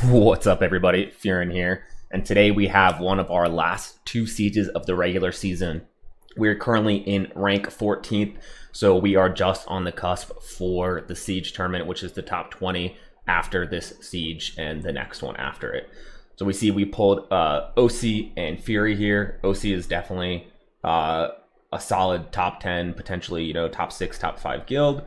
What's up, everybody? Furin here, and today we have one of our last two sieges of the regular season. We're currently in rank 14th, so we are just on the cusp for the siege tournament, which is the top 20 after this siege and the next one after it. So we see we pulled OC and Fury here. OC is definitely a solid top 10, potentially, top 6, top 5 guild.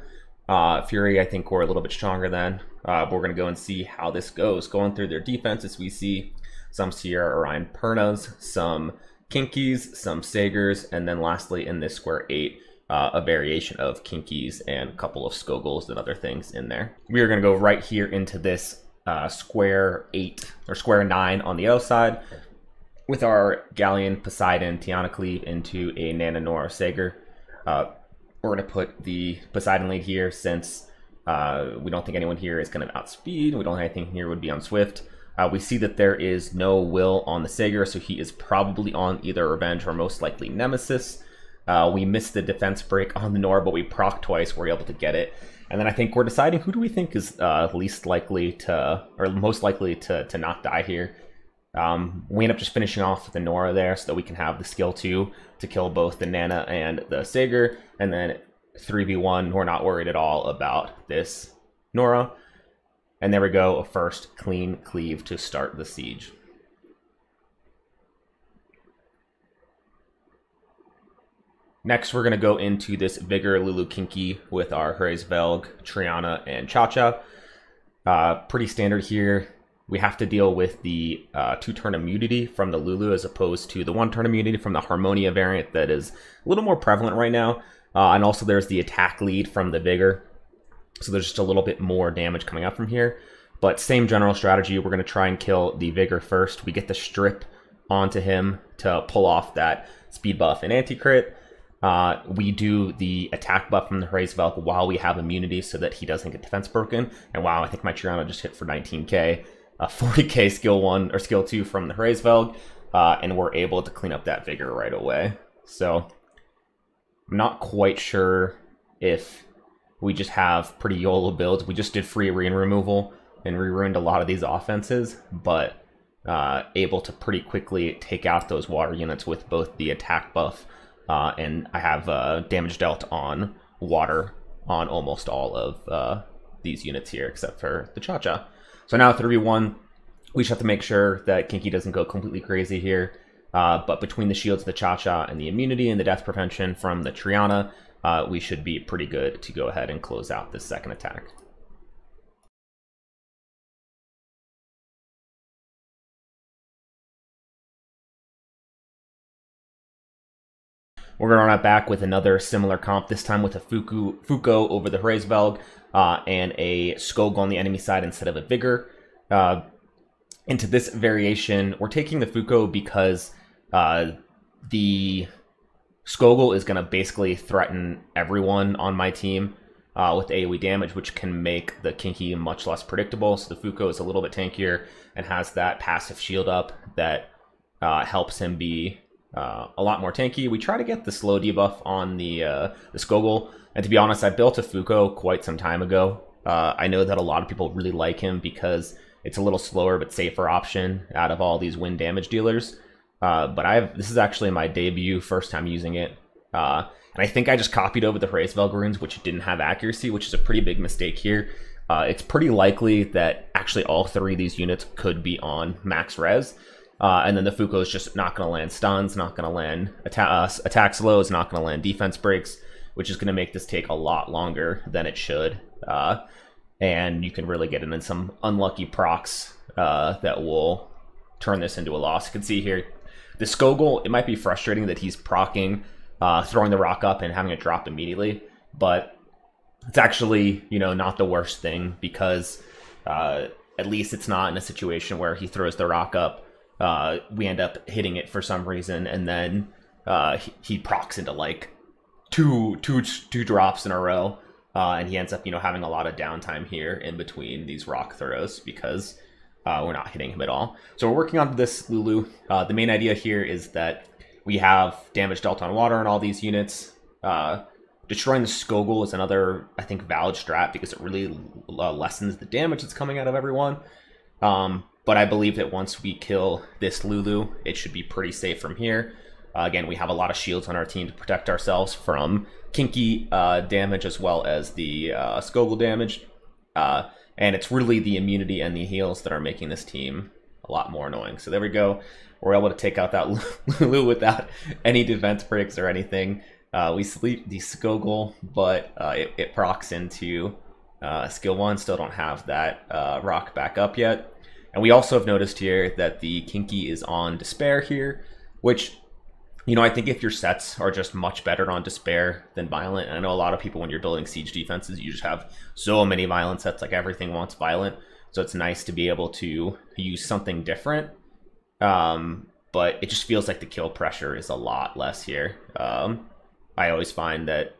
Fury, I think we're a little bit stronger than. But we're going to go and see how this goes. Going through their defenses, we see some Sierra Orion Pernas, some Kinkis, some Sagars, and then lastly in this square 8, a variation of Kinkis and a couple of Skoguls and other things in there. We are going to go right here into this square 8 or square 9 on the other side with our Galleon, Poseidon, Tiana Cleave into a Nana, Nora, Sagar. We're going to put the Poseidon lead here since we don't think anyone here is going to outspeed. We don't think anything here would be on Swift. We see that there is no will on the Sagar, so he is probably on either Revenge or most likely Nemesis. We missed the defense break on the Nora, but we proc twice. We're able to get it. And then I think we're deciding who do we think is least likely to, or most likely to not die here. We end up just finishing off with the Nora there so that we can have the skill 2 to kill both the Nana and the Sagar. And then 3v1, we're not worried at all about this Nora. And there we go, a first clean cleave to start the siege. Next, we're going to go into this Vigor, Lulu, Kinki with our Velg, Triana, and Cha-Cha. Pretty standard here. We have to deal with the 2-turn immunity from the Lulu as opposed to the 1-turn immunity from the Harmonia variant that is a little more prevalent right now. And also there's the attack lead from the Vigor. So there's just a little bit more damage coming up from here. But same general strategy. We're going to try and kill the Vigor first. We get the strip onto him to pull off that speed buff and anti-crit. We do the attack buff from the Velk while we have immunity so that he doesn't get defense broken. And wow, I think my Triana just hit for 19k. 40k skill 1 or skill 2 from the Velk. And we're able to clean up that Vigor right away. So I'm not quite sure if we just have pretty YOLO builds. We just did free arena removal and re-ruined a lot of these offenses, but able to pretty quickly take out those water units with both the attack buff and I have damage dealt on water on almost all of these units here except for the Cha-Cha. So now 3v1, we just have to make sure that Kinki doesn't go completely crazy here. But between the shields, the Cha-Cha, and the immunity and the death prevention from the Triana, we should be pretty good to go ahead and close out this second attack. We're going to run it back with another similar comp, this time with a Fuko over the Velg and a Skogul on the enemy side instead of a Vigor. Into this variation, we're taking the Fuko because the Skogul is going to basically threaten everyone on my team with AoE damage, which can make the Kinki much less predictable. So the Fuko is a little bit tankier and has that passive shield up that helps him be a lot more tanky. We try to get the slow debuff on the Skogul, and to be honest, I built a Fuko quite some time ago. I know that a lot of people really like him because it's a little slower but safer option out of all these wind damage dealers. But this is actually my debut, first time using it. And I think I just copied over the Velg runes, which didn't have accuracy, which is a pretty big mistake here. It's pretty likely that actually all 3 of these units could be on max res. And then the Fuko is just not going to land stuns, not going to land attack slows, not going to land defense breaks, which is going to make this take a lot longer than it should. And you can really get in some unlucky procs that will turn this into a loss. You can see here, the Skogul, it might be frustrating that he's proccing, throwing the rock up and having it drop immediately, but it's actually, not the worst thing because at least it's not in a situation where he throws the rock up, we end up hitting it for some reason, and then he procs into like two drops in a row, and he ends up, having a lot of downtime here in between these rock throws because we're not hitting him at all. So we're working on this Lulu. The main idea here is that we have damage dealt on water on all these units. Destroying the Skogul is another, I think, valid strat because it really lessens the damage that's coming out of everyone. But I believe that once we kill this Lulu, it should be pretty safe from here. Again, we have a lot of shields on our team to protect ourselves from Kinki damage as well as the Skogul damage. And it's really the immunity and the heals that are making this team a lot more annoying. So there we go. We're able to take out that Lulu without any defense breaks or anything. We sleep the Skogul, but it procs into skill 1. Still don't have that rock back up yet. And we also have noticed here that the Kinki is on Despair here, which, you know, I think if your sets are just much better on Despair than Violent, and I know a lot of people when you're building siege defenses, you just have so many Violent sets, like everything wants Violent. So it's nice to be able to use something different. But it just feels like the kill pressure is a lot less here. I always find that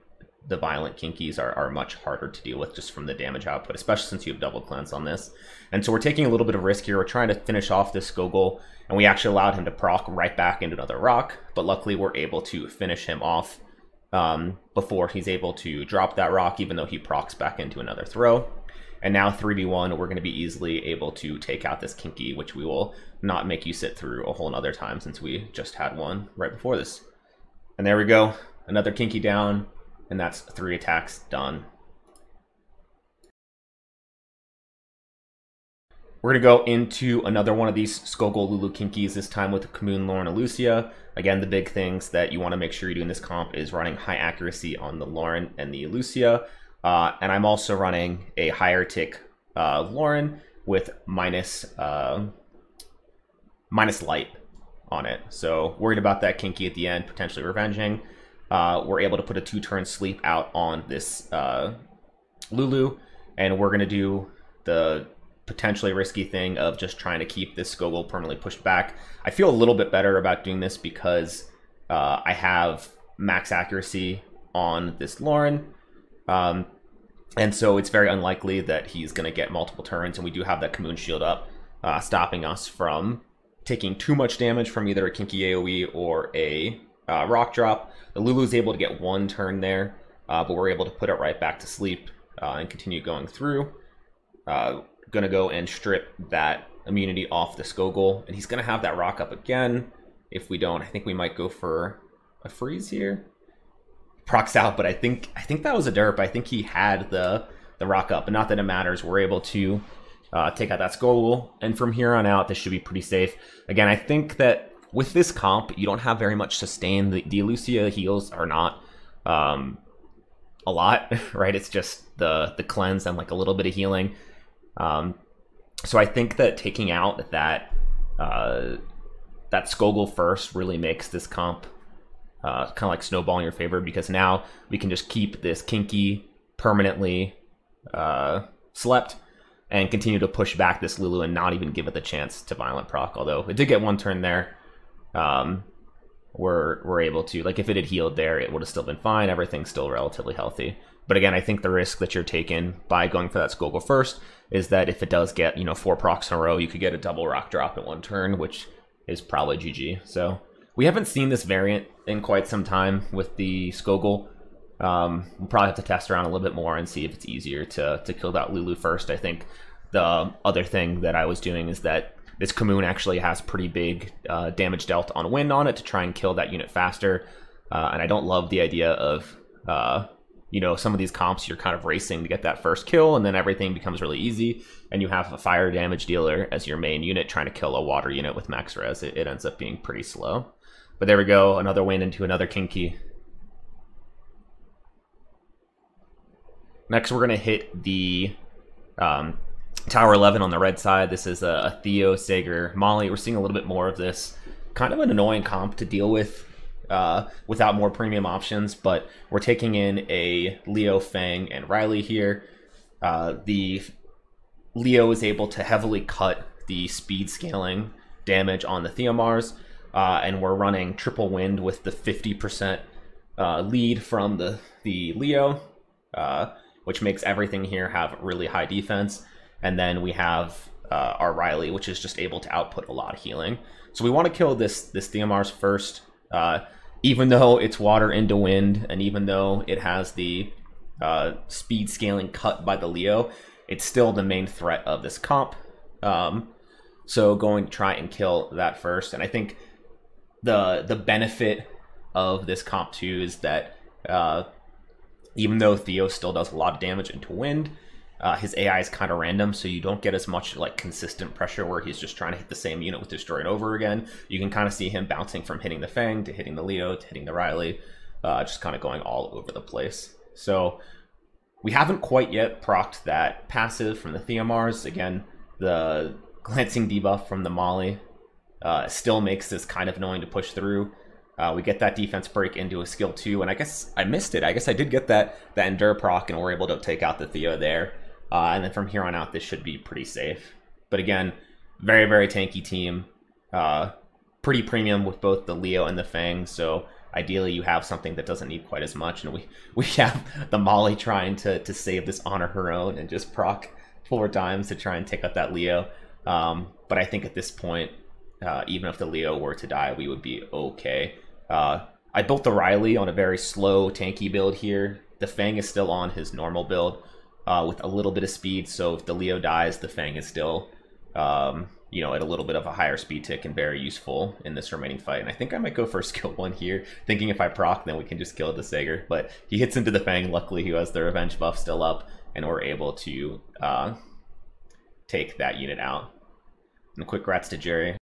the Violent Kinkis are much harder to deal with just from the damage output, especially since you have double cleanse on this. And so we're taking a little bit of risk here. We're trying to finish off this Skogul, and we actually allowed him to proc right back into another rock, but luckily we're able to finish him off before he's able to drop that rock, even though he procs back into another throw. And now 3v1, we're going to be easily able to take out this Kinki, which we will not make you sit through a whole nother time since we just had one right before this. And there we go, another Kinki down, and that's 3 attacks done. We're going to go into another one of these Skogul Lulu Kinkis, this time with Commune, Lauren, and Lucia. Again, the big things that you want to make sure you do in this comp is running high accuracy on the Lauren and the Lucia. And I'm also running a higher tick Lauren with minus light on it. So worried about that Kinki at the end, potentially revenging. We're able to put a 2-turn sleep out on this Lulu, and we're going to do the potentially risky thing of just trying to keep this Skogul permanently pushed back. I feel a little bit better about doing this because I have max accuracy on this Lauren. And so it's very unlikely that he's going to get multiple turns, and we do have that Commune shield up, stopping us from taking too much damage from either a Kinki AoE or a rock drop. The Lulu is able to get 1 turn there, but we're able to put it right back to sleep and continue going through. Gonna go and strip that immunity off the Skogul, and he's gonna have that rock up again. If we don't, I think we might go for a freeze here. Procs out, but I think that was a derp. I think he had the rock up, but not that it matters. We're able to take out that Skogul, and from here on out, this should be pretty safe. Again, I think that with this comp, you don't have very much sustain. The Lucia heals are not a lot, right? It's just the cleanse and like a little bit of healing. So I think that taking out that Skogul first really makes this comp kind of like snowball in your favor, because now we can just keep this Kinki permanently slept and continue to push back this Lulu and not even give it the chance to violent proc. Although it did get 1 turn there, we're able to, like, if it had healed there, it would have still been fine. Everything's still relatively healthy. But again, I think the risk that you're taking by going for that Skogul first is that if it does get, 4 procs in a row, you could get a double rock drop in 1 turn, which is probably GG. So we haven't seen this variant in quite some time with the Skogul. We'll probably have to test around a little bit more and see if it's easier to kill that Lulu first. I think the other thing that I was doing is that this Commune actually has pretty big damage dealt on wind on it to try and kill that unit faster. And I don't love the idea of, some of these comps, you're kind of racing to get that first kill, and then everything becomes really easy, and you have a fire damage dealer as your main unit trying to kill a water unit with max res. It ends up being pretty slow. But there we go, another win into another Kinki. Next, we're going to hit the Tower 11 on the red side. This is a Theo, Sagar, Molly. We're seeing a little bit more of this. Kind of an annoying comp to deal with without more premium options, but we're taking in a Leo, Fang, and Riley here. The Leo is able to heavily cut the speed scaling damage on the Theomars, and we're running triple wind with the 50% lead from the Leo, which makes everything here have really high defense. And then we have our Riley, which is just able to output a lot of healing. So we want to kill this Theomars first, even though it's water into wind, and even though it has the speed scaling cut by the Leo, it's still the main threat of this comp. So going to try and kill that first. And I think the benefit of this comp 2 is that even though Theo still does a lot of damage into wind, his AI is kind of random, so you don't get as much like consistent pressure where he's just trying to hit the same unit with Destroy and over again. You can kind of see him bouncing from hitting the Fang to hitting the Leo to hitting the Riley, just kind of going all over the place. So we haven't quite yet procced that passive from the Theomars. Again, the glancing debuff from the Molly still makes this kind of annoying to push through. We get that defense break into a skill 2, and I guess I missed it. I guess I did get that Endure proc, and we're able to take out the Theo there. And then from here on out, this should be pretty safe. But again, very, very tanky team. Pretty premium with both the Leo and the Fang, so ideally you have something that doesn't need quite as much. And we have the Molly trying to save this honor her own and just proc 4 times to try and take out that Leo. But I think at this point, even if the Leo were to die, we would be okay. I built the Riley on a very slow, tanky build here. The Fang is still on his normal build with a little bit of speed, so if the Leo dies, the Fang is still, you know, at a little bit of a higher speed tick and very useful in this remaining fight. And I think I might go for skill 1 here, thinking if I proc, then we can just kill the Sagar. But he hits into the Fang. Luckily, he has the revenge buff still up, and we're able to take that unit out. And quick grats to Jerry.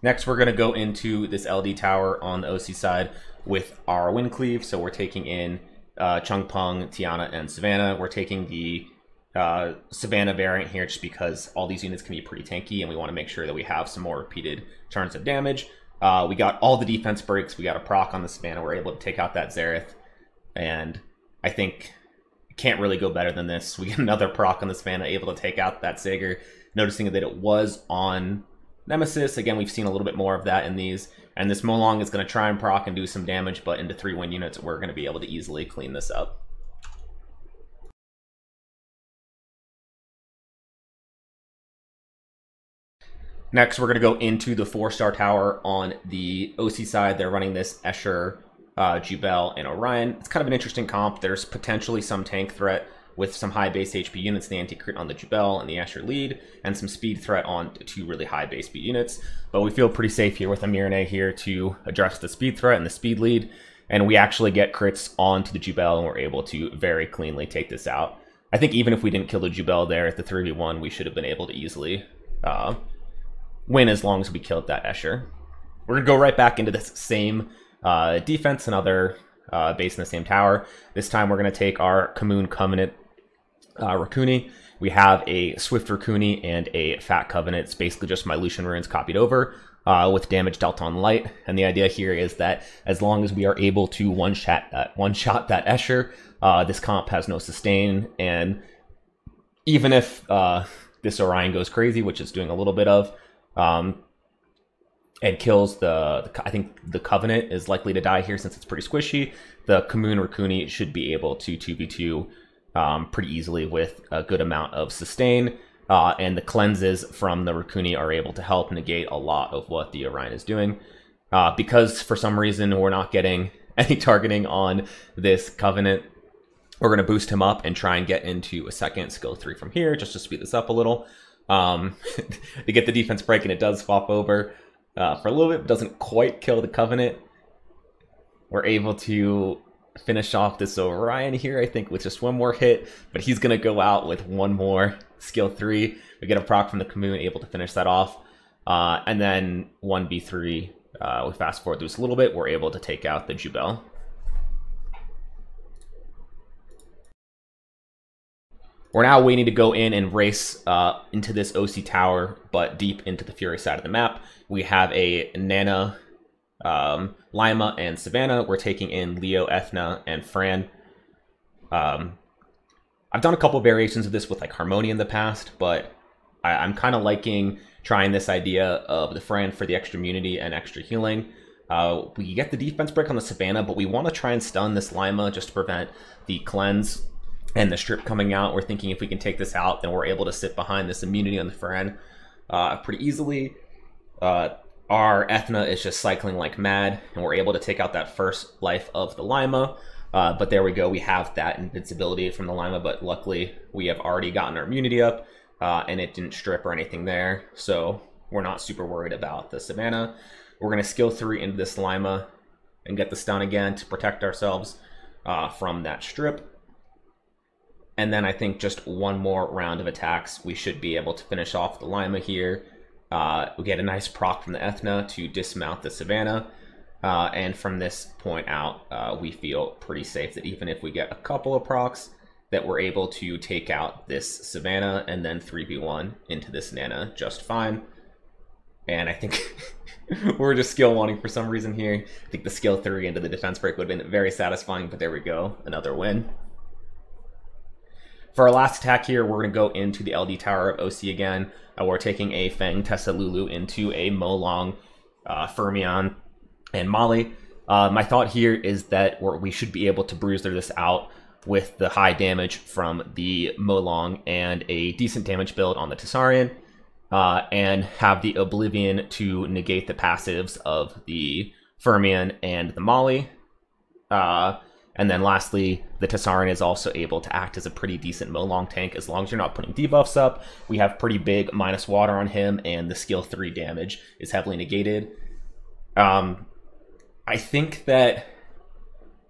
Next, we're going to go into this LD tower on the OC side with our Wind Cleave. So we're taking in Chung Peng, Tiana, and Savannah. We're taking the Savannah variant here just because all these units can be pretty tanky, and we want to make sure that we have some more repeated turns of damage. We got all the defense breaks. We got a proc on the Savannah. We're able to take out that Zerath, and I think it can't really go better than this. We get another proc on the Savannah, able to take out that Sagar, noticing that it was on Nemesis. Again, we've seen a little bit more of that in these, and this Molong is going to try and proc and do some damage, but into 3 wind units, we're going to be able to easily clean this up. Next, we're going to go into the 4-star tower on the OC side. They're running this Eshir, Jubelle, and Orion. It's kind of an interesting comp. There's potentially some tank threat with some high base HP units, the anti-crit on the Jubelle and the Eshir lead, and some speed threat on 2 really high base speed units. But we feel pretty safe here with Amirane here to address the speed threat and the speed lead, and we actually get crits onto the Jubelle, and we're able to very cleanly take this out. I think even if we didn't kill the Jubelle there at the 3v1, we should have been able to easily win as long as we killed that Eshir. We're going to go right back into this same defense, another base in the same tower. This time we're going to take our Commune Covenant Raccoon. We have a Swift Raccoon and a Fat Covenant. It's basically just my Lucian runes copied over with damage dealt on light. And the idea here is that as long as we are able to one-shot that Eshir, this comp has no sustain. And even if this Orion goes crazy, which it's doing a little bit of, and kills I think the Covenant is likely to die here since it's pretty squishy. The Commune Raccoon should be able to 2v2 pretty easily with a good amount of sustain, and the cleanses from the Raccoon are able to help negate a lot of what the Orion is doing. Because for some reason we're not getting any targeting on this Covenant, we're going to boost him up and try and get into a second skill 3 from here, just to speed this up a little. To get the defense break, and it does swap over for a little bit, but doesn't quite kill the Covenant. We're able to finish off this Orion here, I think, with just 1 more hit, but he's going to go out with 1 more skill 3. We get a proc from the Commune, able to finish that off. And then 1v3, we fast forward through this a little bit, we're able to take out the Jubelle. We're now waiting to go in and race into this OC tower, but deep into the Fury side of the map. We have a Nana, Laima, and Savannah. We're taking in Leo, Ethna, and Fran. I've done a couple variations of this with like Harmony in the past, but I'm kind of liking trying this idea of the Fran for the extra immunity and extra healing. We get the defense break on the Savannah, but we want to try and stun this Laima just to prevent the cleanse and the strip coming out. We're thinking if we can take this out, then we're able to sit behind this immunity on the Fran pretty easily. Our Ethna is just cycling like mad, and we're able to take out that first life of the Laima. But there we go. We have that invincibility from the Laima, but luckily we have already gotten our immunity up, and it didn't strip or anything there. So we're not super worried about the Savannah. We're going to skill 3 into this Laima and get the stun again to protect ourselves from that strip. And then I think just one more round of attacks, we should be able to finish off the Laima here. We get a nice proc from the Ethna to dismount the Savannah. And from this point out, we feel pretty safe that even if we get a couple of procs, that we're able to take out this Savannah and then 3v1 into this Nana just fine. And I think we're just skill wanting for some reason here. I think the skill 3 into the defense break would have been very satisfying, but there we go, another win. For our last attack here, we're going to go into the LD Tower of OC again. We're taking a Fang, Tessa, Lulu into a Molong, Fermion, and Molly. My thought here is that we should be able to bruiser this out with the high damage from the Molong and a decent damage build on the Tessarian, and have the Oblivion to negate the passives of the Fermion and the Molly. And then lastly, the Tessarian is also able to act as a pretty decent Molong tank as long as you're not putting debuffs up. We have pretty big minus water on him, and the skill 3 damage is heavily negated. I think that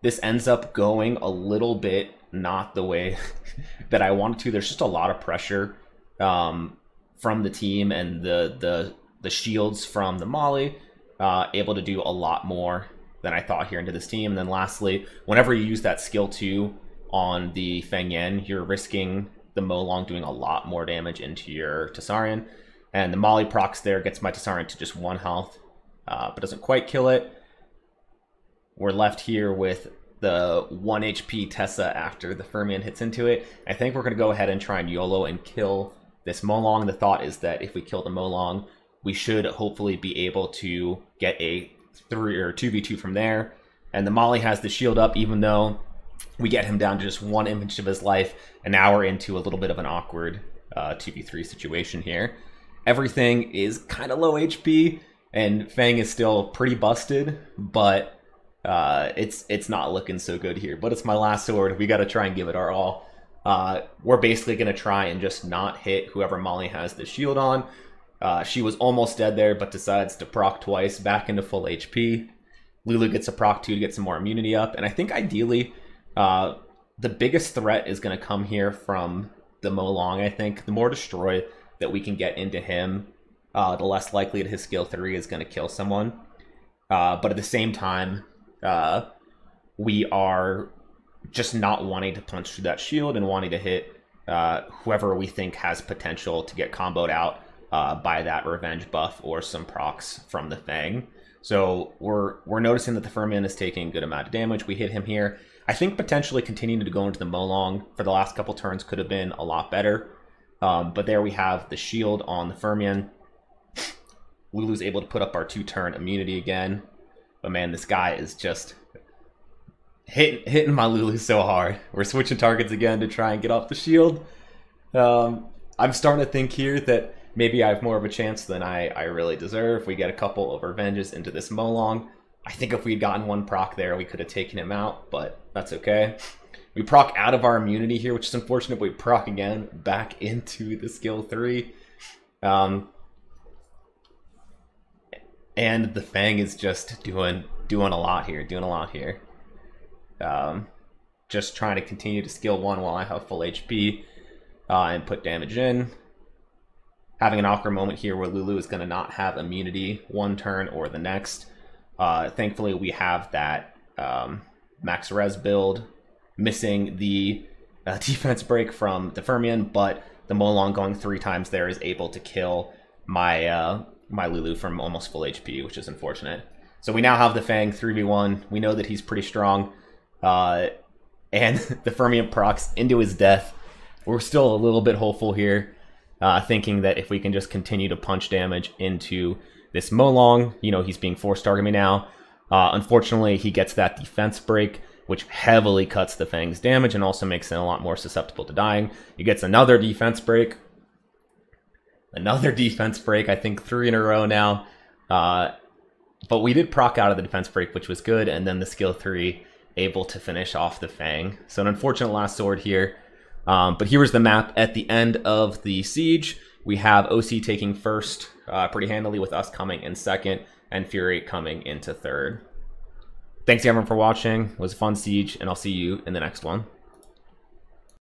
this ends up going a little bit not the way that I wanted to. There's just a lot of pressure from the team, and the shields from the Molly able to do a lot more than I thought here into this team. And then lastly, whenever you use that skill 2 on the Feng Yen, you're risking the Molong doing a lot more damage into your Tessarian. And the Molly procs there gets my Tessarian to just 1 health, but doesn't quite kill it. We're left here with the 1 HP Tessa after the Fermion hits into it. I think we're going to go ahead and try and YOLO and kill this Molong. The thought is that if we kill the Molong, we should hopefully be able to get a 3 or 2v2 from there. And the Molly has the shield up, even though we get him down to just 1 image of his life, and now we're into a little bit of an awkward 2v3 situation here. Everything is kind of low HP, and Fang is still pretty busted, but it's not looking so good here. But it's my last sword. We got to try and give it our all. We're basically going to try and just not hit whoever Molly has the shield on. She was almost dead there, but decides to proc twice back into full HP. Lulu gets a proc 2 to get some more immunity up. And I think ideally, the biggest threat is going to come here from the Molong, I think. The more destroy that we can get into him, the less likely that his skill 3 is going to kill someone. But at the same time, we are just not wanting to punch through that shield and wanting to hit whoever we think has potential to get comboed out by that revenge buff or some procs from the Fang. So we're noticing that the Fermion is taking a good amount of damage. We hit him here. I think potentially continuing to go into the Molong for the last couple turns could have been a lot better. But there we have the shield on the Fermion. Lulu's able to put up our 2-turn immunity again. But man, this guy is just hitting my Lulu so hard. We're switching targets again to try and get off the shield. I'm starting to think here that maybe I have more of a chance than I really deserve. We get a couple of revenges into this Molong. I think if we had gotten 1 proc there, we could have taken him out, but that's okay. We proc out of our immunity here, which is unfortunate, but we proc again back into the skill 3. And the Fang is just doing a lot here, just trying to continue to skill 1 while I have full HP and put damage in. Having an awkward moment here where Lulu is going to not have immunity 1 turn or the next. Thankfully, we have that max res build, missing the defense break from the Fermion, but the Molong going 3 times there is able to kill my my Lulu from almost full HP, which is unfortunate. So we now have the Fang 3v1. We know that he's pretty strong, and the Fermion procs into his death. We're still a little bit hopeful here. Thinking that if we can just continue to punch damage into this Molong, you know, he's being forced target me now. Unfortunately, he gets that defense break, which heavily cuts the Fang's damage and also makes him a lot more susceptible to dying. He gets another defense break. I think 3 in a row now. But we did proc out of the defense break, which was good, and then the skill 3 able to finish off the Fang. So an unfortunate last sword here. But here was the map at the end of the siege. We have OC taking first pretty handily, with us coming in second, and Fury coming into third. Thanks everyone for watching. It was a fun siege, and I'll see you in the next one.